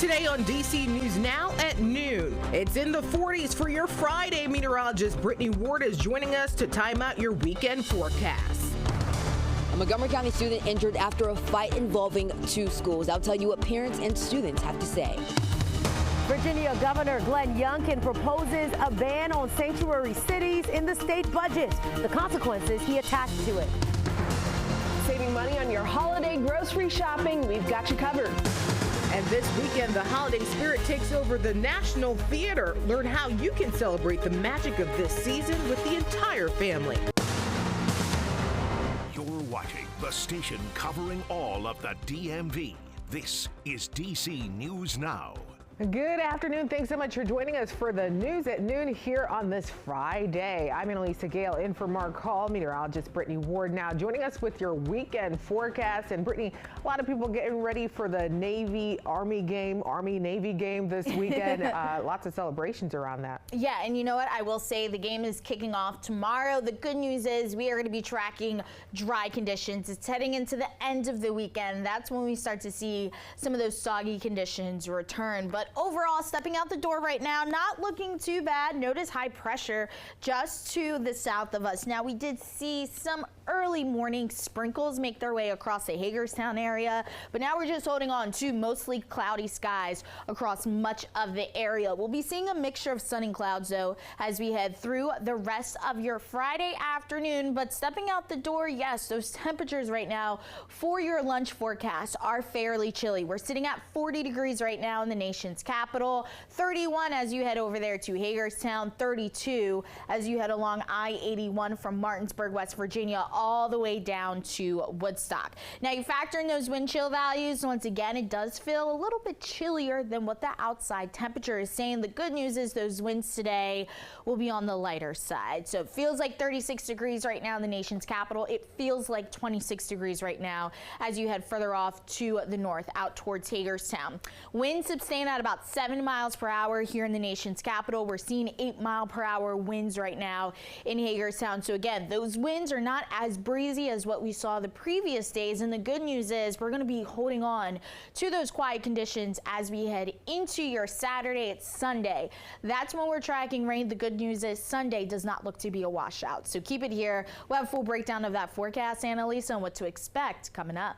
Today on DC News Now at noon. It's in the 40s for your Friday. Meteorologist Brittany Ward is joining us to time out your weekend forecast. A Montgomery County student injured after a fight involving two schools. I'll tell you what parents and students have to say. Virginia Governor Glenn Youngkin proposes a ban on sanctuary cities in the state budget. The consequences he attached to it. Saving money on your holiday grocery shopping, we've got you covered. And this weekend, the holiday spirit takes over the National Theater. Learn how you can celebrate the magic of this season with the entire family. You're watching the station covering all of the DMV. This is DC News Now. Good afternoon. Thanks so much for joining us for the news at noon here on this Friday. I'm Annalisa Gale in for Mark Hall. Meteorologist Brittany Ward now joining us with your weekend forecast. And Brittany, a lot of people getting ready for the Navy-Army game, Army-Navy game this weekend. Lots of celebrations around that. Yeah, and you know what? I will say the game is kicking off tomorrow. The good news is we are going to be tracking dry conditions. It's heading into the end of the weekend. That's when we start to see some of those soggy conditions return. But overall, stepping out the door right now, not looking too bad. Notice high pressure just to the south of us. Now, we did see some early morning sprinkles make their way across the Hagerstown area, but now we're just holding on to mostly cloudy skies across much of the area. We'll be seeing a mixture of sun and clouds, though, as we head through the rest of your Friday afternoon. But stepping out the door, yes, those temperatures right now for your lunch forecast are fairly chilly. We're sitting at 40 degrees right now in the nation's capital, 31 as you head over there to Hagerstown, 32 as you head along I-81 from Martinsburg, West Virginia, all the way down to Woodstock. Now, you factor in those wind chill values. Once again, it does feel a little bit chillier than what the outside temperature is saying. The good news is those winds today will be on the lighter side. So it feels like 36 degrees right now in the nation's capital. It feels like 26 degrees right now as you head further off to the north out towards Hagerstown. Winds sustain at about 7 miles per hour here in the nation's capital. We're seeing 8-mile-per-hour winds right now in Hagerstown. So again, those winds are not as breezy as what we saw the previous days. And the good news is we're going to be holding on to those quiet conditions as we head into your Saturday. It's Sunday. That's when we're tracking rain. The good news is Sunday does not look to be a washout. So keep it here. We'll have a full breakdown of that forecast, Annalisa, and what to expect coming up.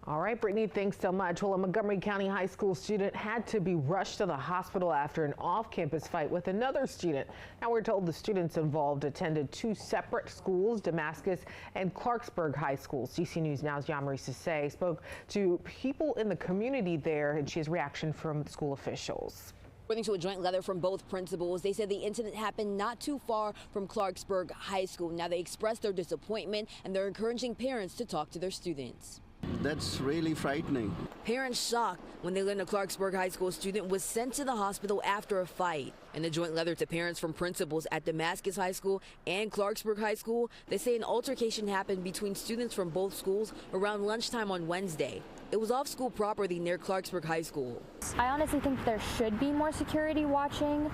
All right, Brittany, thanks so much. Well, a Montgomery County High School student had to be rushed to the hospital after an off-campus fight with another student. Now, we're told the students involved attended two separate schools, Damascus and Clarksburg High Schools. DC News Now's Yamari Sase spoke to people in the community there, and she has reaction from school officials. According to a joint letter from both principals, they said the incident happened not too far from Clarksburg High School. Now, they expressed their disappointment, and they're encouraging parents to talk to their students. That's really frightening. Parents shocked when they learned a Clarksburg High School student was sent to the hospital after a fight. In a joint letter to parents from principals at Damascus High School and Clarksburg High School, they say an altercation happened between students from both schools around lunchtime on Wednesday. It was off school property near Clarksburg High School. I honestly think there should be more security watching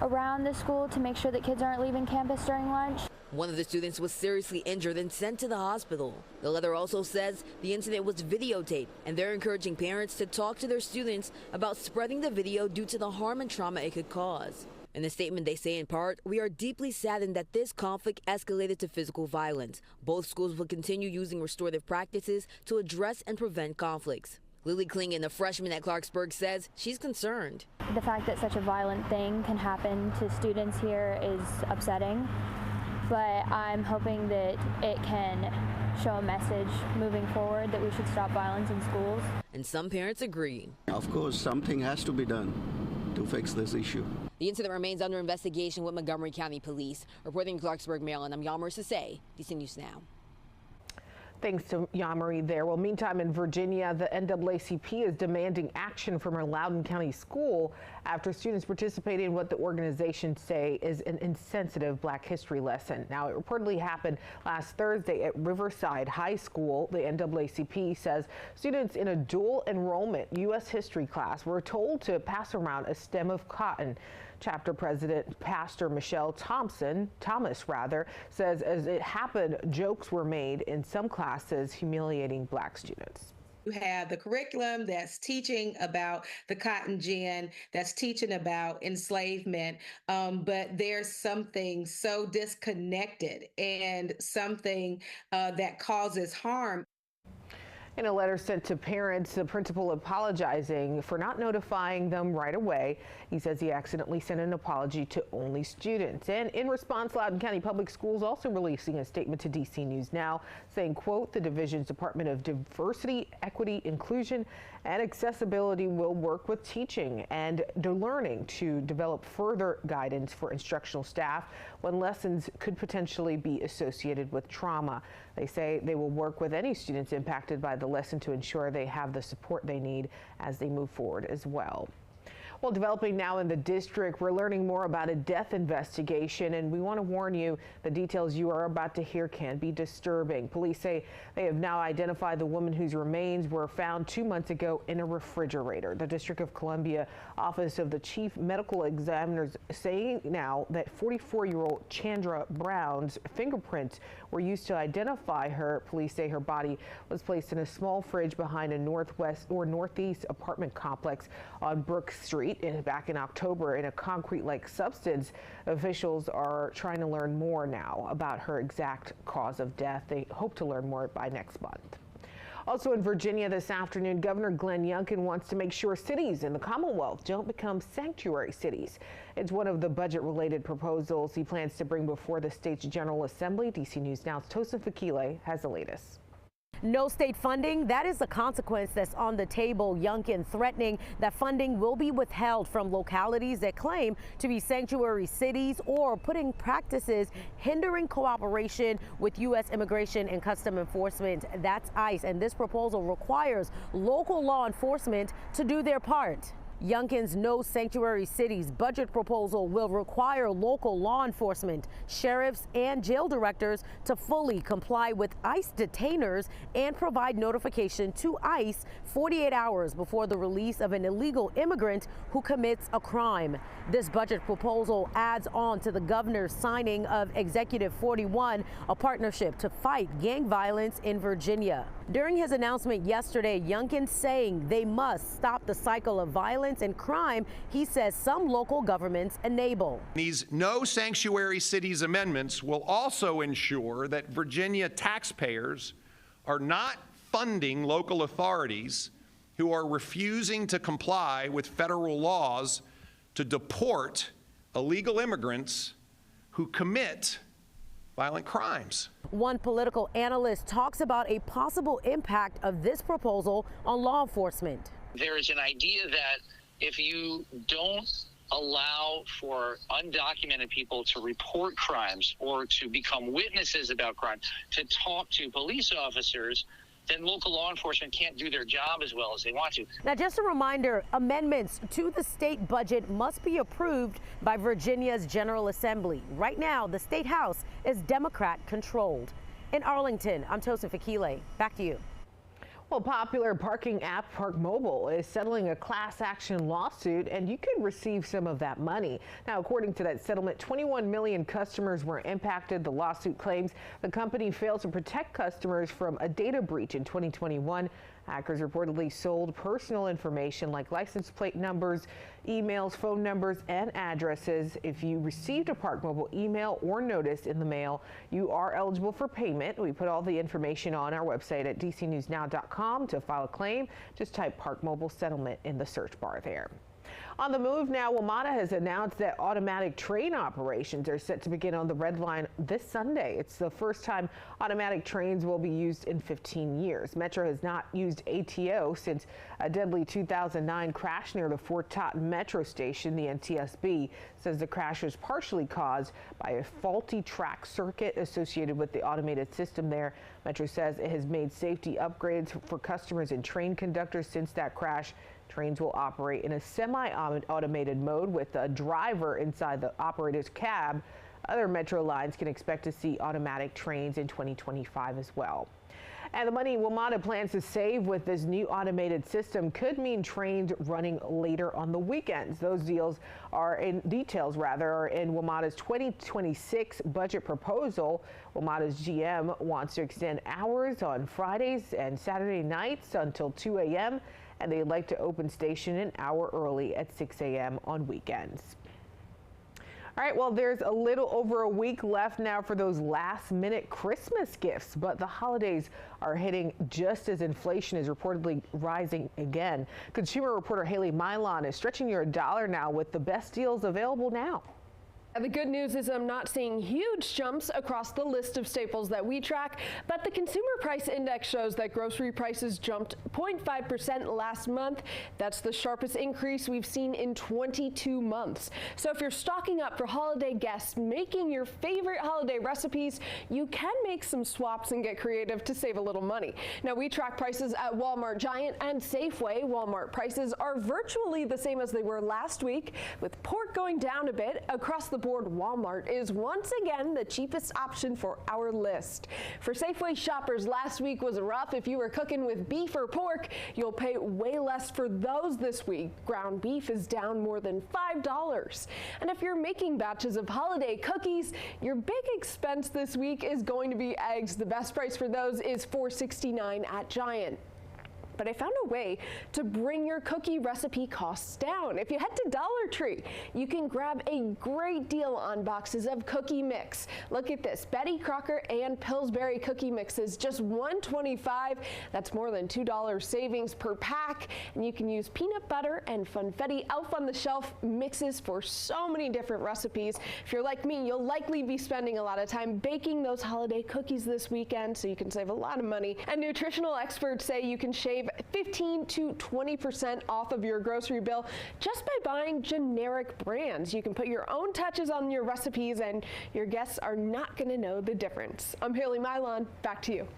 around the school to make sure that kids aren't leaving campus during lunch. One of the students was seriously injured and sent to the hospital. The letter also says the incident was videotaped, and they're encouraging parents to talk to their students about spreading the video due to the harm and trauma it could cause. In the statement, they say in part, "We are deeply saddened that this conflict escalated to physical violence. Both schools will continue using restorative practices to address and prevent conflicts." Lily Klingen, a freshman at Clarksburg, says she's concerned. The fact that such a violent thing can happen to students here is upsetting, but I'm hoping that it can show a message moving forward that we should stop violence in schools. And some parents agree. Of course, something has to be done to fix this issue. The incident remains under investigation with Montgomery County Police. Reporting in Clarksburg, Maryland, I'm Yamari Sase, DC News Now. Thanks to Yamari there. Well, meantime, in Virginia, the NAACP is demanding action from her Loudoun County school after students participated in what the organization say is an insensitive Black history lesson. Now, it reportedly happened last Thursday at Riverside High School. The NAACP says students in a dual enrollment U.S. history class were told to pass around a stem of cotton. Chapter President Pastor Michelle Thomas says as it happened, jokes were made in some classes humiliating Black students. You have the curriculum that's teaching about the cotton gin, that's teaching about enslavement, but there's something so disconnected and something that causes harm. In a letter sent to parents, the principal apologizing for not notifying them right away. He says he accidentally sent an apology to only students. And in response, Loudoun County Public Schools also releasing a statement to DC News Now saying, quote, the division's Department of Diversity, Equity, Inclusion, and Accessibility will work with teaching and learning to develop further guidance for instructional staff when lessons could potentially be associated with trauma. They say they will work with any students impacted by the lesson to ensure they have the support they need as they move forward as well. Well, developing now in the district, we're learning more about a death investigation, and we want to warn you the details you are about to hear can be disturbing. Police say they have now identified the woman whose remains were found 2 months ago in a refrigerator. The District of Columbia Office of the Chief Medical Examiners saying now that 44-year-old Chandra Brown's fingerprints were used to identify her. Police say her body was placed in a small fridge behind a northeast apartment complex on Brook Street. Back in October in a concrete-like substance. Officials are trying to learn more now about her exact cause of death. They hope to learn more by next month. Also in Virginia this afternoon, Governor Glenn Youngkin wants to make sure cities in the Commonwealth don't become sanctuary cities. It's one of the budget-related proposals he plans to bring before the state's General Assembly. DC News Now's Tosin Fakile has the latest. No state funding, that is the consequence that's on the table. Youngkin threatening that funding will be withheld from localities that claim to be sanctuary cities or putting practices hindering cooperation with U.S. Immigration and Customs Enforcement. That's ICE, and this proposal requires local law enforcement to do their part. Youngkin's No Sanctuary Cities budget proposal will require local law enforcement, sheriffs, and jail directors to fully comply with ICE detainers and provide notification to ICE 48 hours before the release of an illegal immigrant who commits a crime. This budget proposal adds on to the governor's signing of Executive 41, a partnership to fight gang violence in Virginia. During his announcement yesterday, Youngkin saying they must stop the cycle of violence and crime he says some local governments enable. These No Sanctuary Cities amendments will also ensure that Virginia taxpayers are not funding local authorities who are refusing to comply with federal laws to deport illegal immigrants who commit violent crimes. One political analyst talks about a possible impact of this proposal on law enforcement. There is an idea that if you don't allow for undocumented people to report crimes or to become witnesses about crime, to talk to police officers, then local law enforcement can't do their job as well as they want to. Now, just a reminder, amendments to the state budget must be approved by Virginia's General Assembly. Right now, the state house is Democrat controlled. In Arlington, I'm Tosin Fakile. Back to you. Well, popular parking app Park Mobile is settling a class action lawsuit, and you could receive some of that money. Now, according to that settlement, 21 million customers were impacted. The lawsuit claims the company failed to protect customers from a data breach in 2021. Hackers reportedly sold personal information like license plate numbers, emails, phone numbers, and addresses. If you received a Park Mobile email or notice in the mail, you are eligible for payment. We put all the information on our website at dcnewsnow.com. To file a claim, just type Park Mobile settlement in the search bar there. On the move now, WMATA has announced that automatic train operations are set to begin on the Red Line this Sunday. It's the first time automatic trains will be used in 15 years. Metro has not used ATO since a deadly 2009 crash near the Fort Totten Metro Station. The NTSB says the crash was partially caused by a faulty track circuit associated with the automated system there. Metro says it has made safety upgrades for customers and train conductors since that crash. Trains will operate in a semi-automated mode with a driver inside the operator's cab. Other Metro lines can expect to see automatic trains in 2025 as well. And the money WMATA plans to save with this new automated system could mean trains running later on the weekends. Those details are in WMATA's 2026 budget proposal. WMATA's GM wants to extend hours on Fridays and Saturday nights until 2 a.m. and they'd like to open station an hour early at 6 a.m. on weekends. All right, well, there's a little over a week left now for those last-minute Christmas gifts, but the holidays are hitting just as inflation is reportedly rising again. Consumer reporter Haley Milon is stretching your dollar now with the best deals available now. The good news is I'm not seeing huge jumps across the list of staples that we track, but the Consumer Price Index shows that grocery prices jumped 0.5% last month. That's the sharpest increase we've seen in 22 months. So if you're stocking up for holiday guests, making your favorite holiday recipes, you can make some swaps and get creative to save a little money. Now, we track prices at Walmart, Giant, and Safeway. Walmart prices are virtually the same as they were last week, with pork going down a bit. Across the board, Walmart is once again the cheapest option for our list. For Safeway shoppers, last week was rough. If you were cooking with beef or pork, you'll pay way less for those this week. Ground beef is down more than $5. And if you're making batches of holiday cookies, your big expense this week is going to be eggs. The best price for those is $4.69 at Giant. But I found a way to bring your cookie recipe costs down. If you head to Dollar Tree, you can grab a great deal on boxes of cookie mix. Look at this, Betty Crocker and Pillsbury cookie mixes, just $1.25. That's more than $2 savings per pack. And you can use peanut butter and Funfetti Elf on the Shelf mixes for so many different recipes. If you're like me, you'll likely be spending a lot of time baking those holiday cookies this weekend, so you can save a lot of money. And nutritional experts say you can shave 15 to 20% off of your grocery bill just by buying generic brands. You can put your own touches on your recipes and your guests are not going to know the difference. I'm Haley Milon, back to you.